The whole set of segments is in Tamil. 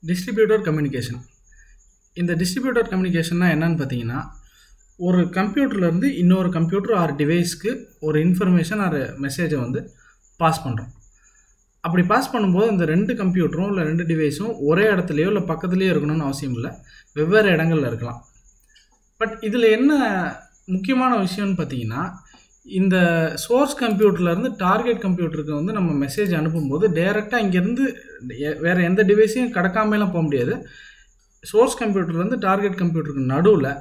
Distributed communication. இந்த டிஸ்ட்ரிபியூட்டட் கம்யூனிகேஷன்னா என்னன்னு பார்த்தீங்கன்னா, ஒரு கம்ப்யூட்டர்லேருந்து இன்னொரு கம்ப்யூட்டர் ஆர் டிவைஸ்க்கு ஒரு இன்ஃபர்மேஷன் ஆர் மெசேஜை வந்து பாஸ் பண்ணுறோம். அப்படி பாஸ் பண்ணும்போது இந்த 2 கம்ப்யூட்டரும் இல்லை 2 டிவைஸும் ஒரே இடத்துலையோ இல்லை பக்கத்துலேயோ இருக்கணும்னு அவசியம் இல்லை, வெவ்வேறு இடங்களில் இருக்கலாம். பட் இதில் என்ன முக்கியமான விஷயம்னு பார்த்தீங்கன்னா, இந்த சோர்ஸ் கம்ப்யூட்டர்லேருந்து டார்கெட் கம்ப்யூட்டருக்கு வந்து நம்ம மெசேஜ் அனுப்பும்போது டைரெக்டாக இங்கேருந்து வேறு எந்த டிவைஸையும் கடக்காமலாம் போக முடியாது. சோர்ஸ் கம்ப்யூட்டர்லேருந்து டார்கெட் கம்ப்யூட்டருக்கு நடுவில்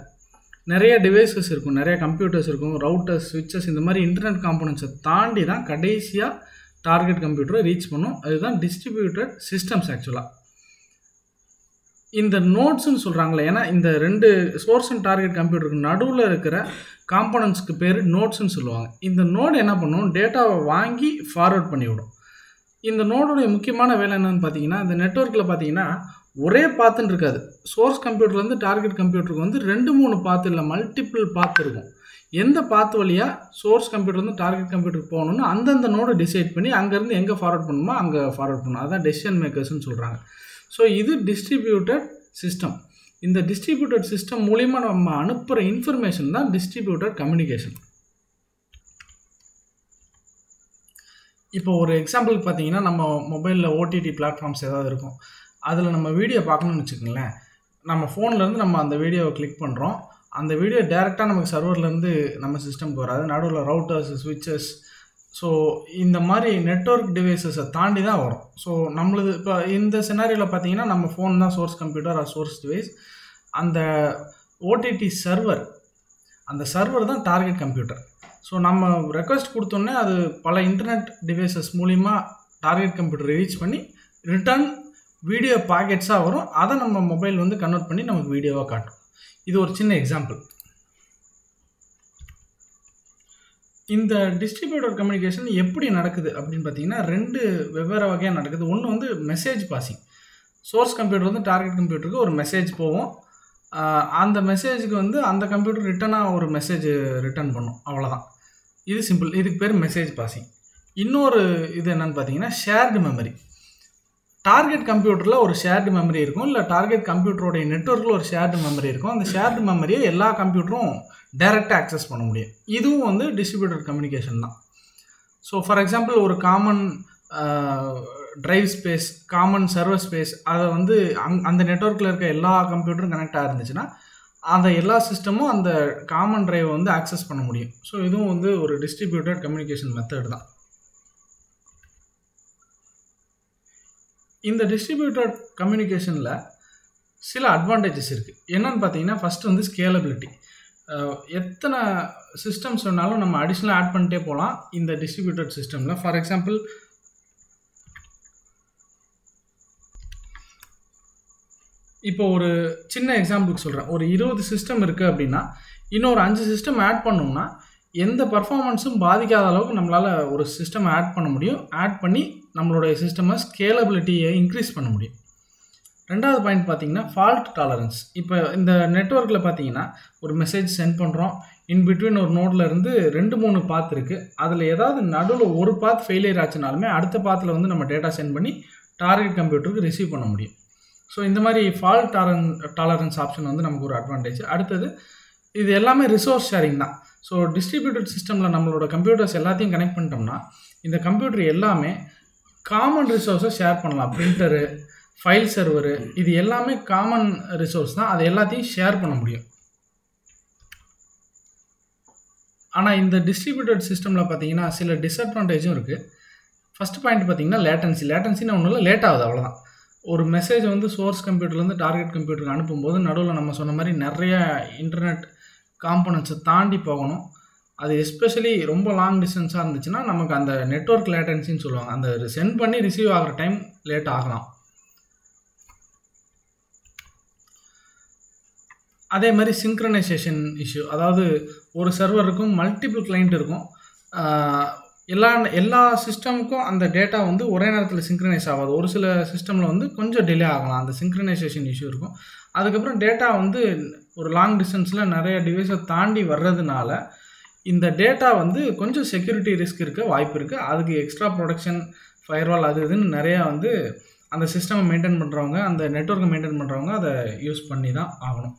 நிறைய டிவைசஸ் இருக்கும், நிறைய கம்ப்யூட்டர்ஸ் இருக்கும், ரவுட்டர்ஸ், ஸ்விட்சஸ், இந்த மாதிரி இன்டர்நெட் காம்போனன்ட்ஸை தாண்டி தான் கடைசியாக டார்கெட் கம்ப்யூட்டரை ரீச் பண்ணும். அதுதான் டிஸ்ட்ரிபியூட்டட் சிஸ்டம்ஸ். ஆக்சுவலாக இந்த நோட்ஸ்ன்னு சொல்கிறாங்களே, ஏன்னா இந்த 2 சோர்ஸ் அண்ட் டார்கெட் கம்ப்யூட்டருக்கு நடுவில் இருக்கிற காம்போனன்ட்ஸ்க்கு பேர் நோட்ஸ்ன்னு சொல்லுவாங்க. இந்த நோடு என்ன பண்ணும், டேட்டாவை வாங்கி ஃபார்வர்ட் பண்ணிவிடும். இந்த நோடோடைய முக்கியமான வேலை என்னென்னு பார்த்தீங்கன்னா, இந்த நெட்வொர்க்கில் பார்த்தீங்கன்னா ஒரே பாத்துன்னு இருக்காது. சோர்ஸ் கம்ப்யூட்டர்லேருந்து டார்கெட் கம்ப்யூட்டருக்கு வந்து 2-3 பாத்து இல்லை மல்டிபிள் பாத்து இருக்கும். எந்த பாத்து வழியாக சோர்ஸ் கம்ப்யூட்டர்லேருந்து டார்கெட் கம்ப்யூட்டருக்கு போகணுன்னு அந்தந்த நோடு டிசைட் பண்ணி அங்கேருந்து எங்கே ஃபார்வர்ட் பண்ணணுமோ அங்கே ஃபார்வர்ட் பண்ணணும். அதான் டெசிஷன் மேக்கர்ஸ்ன்னு சொல்கிறாங்க. ஸோ இது டிஸ்ட்ரிபியூட்டட் சிஸ்டம். இந்த டிஸ்ட்ரிபியூட்டட் சிஸ்டம் மூலிமா நம்ம அனுப்புகிற இன்ஃபர்மேஷன் தான் டிஸ்ட்ரிபியூட்டட் கம்யூனிகேஷன். இப்போ ஒரு எக்ஸாம்பிளுக்கு பார்த்தீங்கன்னா, நம்ம மொபைலில் ஓடிடி பிளாட்ஃபார்ம்ஸ் ஏதாவது இருக்கும். அதில் நம்ம வீடியோ பார்க்கணும்னு வச்சுக்கோங்களேன். நம்ம ஃபோன்லேருந்து நம்ம அந்த வீடியோவை கிளிக் பண்ணுறோம். அந்த வீடியோ டேரெக்டாக நமக்கு சர்வர்லேருந்து நம்ம சிஸ்டம்க்கு வராது. நடுவில் ரவுட்டர்ஸ், ஸ்விட்சஸ், ஸோ இந்த மாதிரி நெட்வொர்க் டிவைசஸை தாண்டி தான் வரும். ஸோ நம்மளது இப்போ இந்த சினாரியோவில் பார்த்தீங்கன்னா, நம்ம ஃபோன் தான் source computer or source device. அந்த ஓடிடி சர்வர், அந்த சர்வர் தான் டார்கெட் கம்ப்யூட்டர். ஸோ நம்ம ரெக்வஸ்ட் கொடுத்தோன்னே அது பல இன்டர்நெட் டிவைசஸ் மூலிமா டார்கெட் கம்ப்யூட்டர் ரீச் பண்ணி ரிட்டர்ன் வீடியோ பாக்கெட்ஸாக வரும். அதை நம்ம மொபைல் வந்து கன்வெர்ட் பண்ணி நமக்கு வீடியோவாக காட்டும். இது ஒரு சின்ன எக்ஸாம்பிள். இந்த டிஸ்ட்ரிபியூட்டட் கம்யூனிகேஷன் எப்படி நடக்குது அப்படின்னு பார்த்தீங்கன்னா, 2 வெவ்வேறு வகையாக நடக்குது. ஒன்று வந்து மெசேஜ் பாசிங். சோர்ஸ் கம்ப்யூட்டர் வந்து டார்கெட் கம்ப்யூட்டருக்கு ஒரு மெசேஜ் போகும். அந்த மெசேஜுக்கு வந்து அந்த கம்ப்யூட்டர் ரிட்டனாக ஒரு மெசேஜ் ரிட்டர்ன் பண்ணும். அவ்வளோதான். இது சிம்பிள். இதுக்கு பேர் மெசேஜ் பாசிங். இன்னொரு இது என்னென்னு பார்த்தீங்கன்னா, ஷேர்டு மெமரி. டார்கெட் கம்ப்யூட்டரில் ஒரு ஷேர்டு மெமரி இருக்கும், இல்லை டார்கெட் கம்ப்யூட்டரோடைய நெட்வொர்க்கில் ஒரு ஷேர்டு மெமரி இருக்கும். அந்த ஷேர்டு மெமரியை எல்லா கம்ப்யூட்டரும் டைரெக்டாக ஆக்சஸ் பண்ண முடியும். இதுவும் வந்து டிஸ்ட்ரிபியூட்டட் கம்யூனிகேஷன் தான். ஸோ ஃபார் எக்ஸாம்பிள், ஒரு common drive space, common server space, அதை வந்து அந்த நெட்வொர்க்கில் இருக்க எல்லா கம்ப்யூட்டரும் கனெக்டாக இருந்துச்சுன்னா அந்த எல்லா சிஸ்டமும் அந்த காமன் ட்ரைவை வந்து ஆக்சஸ் பண்ண முடியும். ஸோ இதுவும் வந்து ஒரு டிஸ்ட்ரிபியூட்டட் கம்யூனிகேஷன் மெத்தட் தான். இந்த டிஸ்ட்ரிபியூட்டட் கம்யூனிகேஷனில் சில அட்வான்டேஜஸ் இருக்குது. என்னன்னு பார்த்தீங்கன்னா, ஃபஸ்ட்டு வந்து ஸ்கேலபிலிட்டி. எத்தனை சிஸ்டம்ஸ் வேணாலும் நம்ம அடிஷ்னலாக ஆட் பண்ணிட்டே போகலாம் இந்த டிஸ்ட்ரிபியூட்டட் சிஸ்டமில். ஃபார் எக்ஸாம்பிள், இப்போ ஒரு சின்ன எக்ஸாம்பிளுக்கு சொல்கிறேன். ஒரு 20 சிஸ்டம் இருக்குது அப்படின்னா, இன்னொரு 5 சிஸ்டம் ஆட் பண்ணோம்னா எந்த பர்ஃபார்மன்ஸும் பாதிக்காத அளவுக்கு நம்மளால் ஒரு சிஸ்டம் ஆட் பண்ண முடியும். ஆட் பண்ணி நம்மளுடைய சிஸ்டமை ஸ்கேலபிலிட்டியை இன்க்ரீஸ் பண்ண முடியும். 2வது பாயிண்ட் பார்த்தீங்கன்னா, ஃபால்ட் டாலரன்ஸ். இப்போ இந்த நெட்வொர்க்கில் பார்த்தீங்கன்னா, ஒரு மெசேஜ் சென்ட் பண்ணுறோம். இன்பிட்வீன் ஒரு நோடில் இருந்து 2-3 பாத் இருக்குது. அதில் ஏதாவது நடுவில் ஒரு பாத் ஃபெயிலியர் ஆச்சுனாலுமே அடுத்த பாத்தில் வந்து நம்ம டேட்டா சென்ட் பண்ணி டார்கெட் கம்ப்யூட்டருக்கு ரிசீவ் பண்ண முடியும். ஸோ இந்த மாதிரி ஃபால்ட் டாலரன்ஸ் ஆப்ஷன் வந்து நமக்கு ஒரு அட்வான்டேஜ். அடுத்தது, இது எல்லாமே ரிசோர்ஸ் ஷேரிங் தான். ஸோ டிஸ்ட்ரிபியூட்டட் சிஸ்டமில் நம்மளோட கம்ப்யூட்டர்ஸ் எல்லாத்தையும் கனெக்ட் பண்ணிட்டோம்னா இந்த கம்ப்யூட்டர் எல்லாமே காமன் ரிசோர்ஸை ஷேர் பண்ணலாம். பிரிண்டரு, ஃபைல் சர்வரு, இது எல்லாமே காமன் ரிசோர்ஸ் தான். அது எல்லாத்தையும் ஷேர் பண்ண முடியும். ஆனால் இந்த டிஸ்ட்ரிபியூட்டட் சிஸ்டமில் பார்த்தீங்கன்னா சில டிஸ்அட்வான்டேஜும் இருக்குது. ஃபஸ்ட் பாயிண்ட் பார்த்தீங்கன்னா லேட்டன்சி. லேட்டன்சின்னு ஒன்றும் இல்லை, லேட் ஆகுது, அவ்வளோதான். ஒரு மெசேஜ் வந்து சோர்ஸ் கம்ப்யூட்டர்லேருந்து டார்கெட் கம்ப்யூட்டருக்கு அனுப்பும்போது நடுவில் நம்ம சொன்ன மாதிரி நிறைய இன்டர்நெட் காம்போனன்ட்ஸை தாண்டி போகணும். அது எஸ்பெஷலி ரொம்ப லாங் டிஸ்டன்ஸாக இருந்துச்சுன்னா நமக்கு அந்த நெட்வொர்க் லேட்டன்சின்னு சொல்லுவாங்க. அந்த சென்ட் பண்ணி ரிசீவ் ஆகிற டைம் லேட் ஆகலாம். அதே மாதிரி சிங்க்ரனைசேஷன் இஷ்யூ. அதாவது ஒரு சர்வர் இருக்கும், மல்டிபிள் கிளைண்ட் இருக்கும். எல்லா சிஸ்டமுக்கும் அந்த டேட்டா வந்து ஒரே நேரத்தில் சிங்க்ரனைஸ் ஆகாது. ஒரு சில சிஸ்டமில் வந்து கொஞ்சம் டிலே ஆகலாம். அந்த சிங்க்ரனைசேஷன் இஷ்யூ இருக்கும். அதுக்கப்புறம் டேட்டா வந்து ஒரு லாங் டிஸ்டன்ஸில் நிறைய டிவைஸை தாண்டி வர்றதுனால இந்த டேட்டா வந்து கொஞ்சம் செக்யூரிட்டி ரிஸ்க் இருக்க வாய்ப்பு இருக்குது. அதுக்கு எக்ஸ்ட்ரா ப்ரொடெக்ஷன், ஃபயர்வால், அது இதுன்னு நிறையா வந்து அந்த சிஸ்டமை மெயின்டைன் பண்ணுறவங்க, அந்த நெட்வொர்க்கை மெயின்டைன் பண்ணுறவங்க அதை யூஸ் பண்ணி தான் ஆகணும்.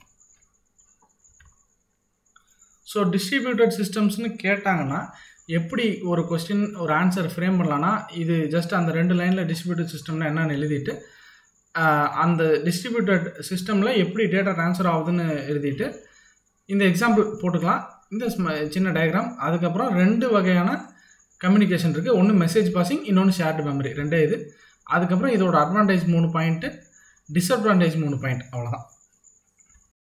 ஸோ டிஸ்ட்ரிபியூட்டட் சிஸ்டம்ஸ்னு கேட்டாங்கன்னா எப்படி ஒரு கொஸ்டின் ஒரு ஆன்சர் ஃப்ரேம் பண்ணலான்னா, இது ஜஸ்ட் அந்த 2 லைனில் டிஸ்ட்ரிபியூட்டட் சிஸ்டம்னா என்னன்னு எழுதிட்டு அந்த டிஸ்ட்ரிபியூட்டட் சிஸ்டமில் எப்படி டேட்டா ட்ரான்ஸ்ஃபர் ஆகுதுன்னு எழுதிட்டு இந்த எக்ஸாம்பிள் போட்டுக்கலாம். இந்த சின்ன டயக்ராம். அதுக்கப்புறம் 2 வகையான கம்யூனிகேஷன் இருக்குது. ஒன்று மெசேஜ் பாசிங், இன்னொன்று ஷேர்டு மெமரி. 2 இது. அதுக்கப்புறம் இதோட அட்வான்டேஜ் 3 பாயிண்ட்டு, டிஸ்அட்வான்டேஜ் 3 பாயிண்ட். அவ்வளோதான்.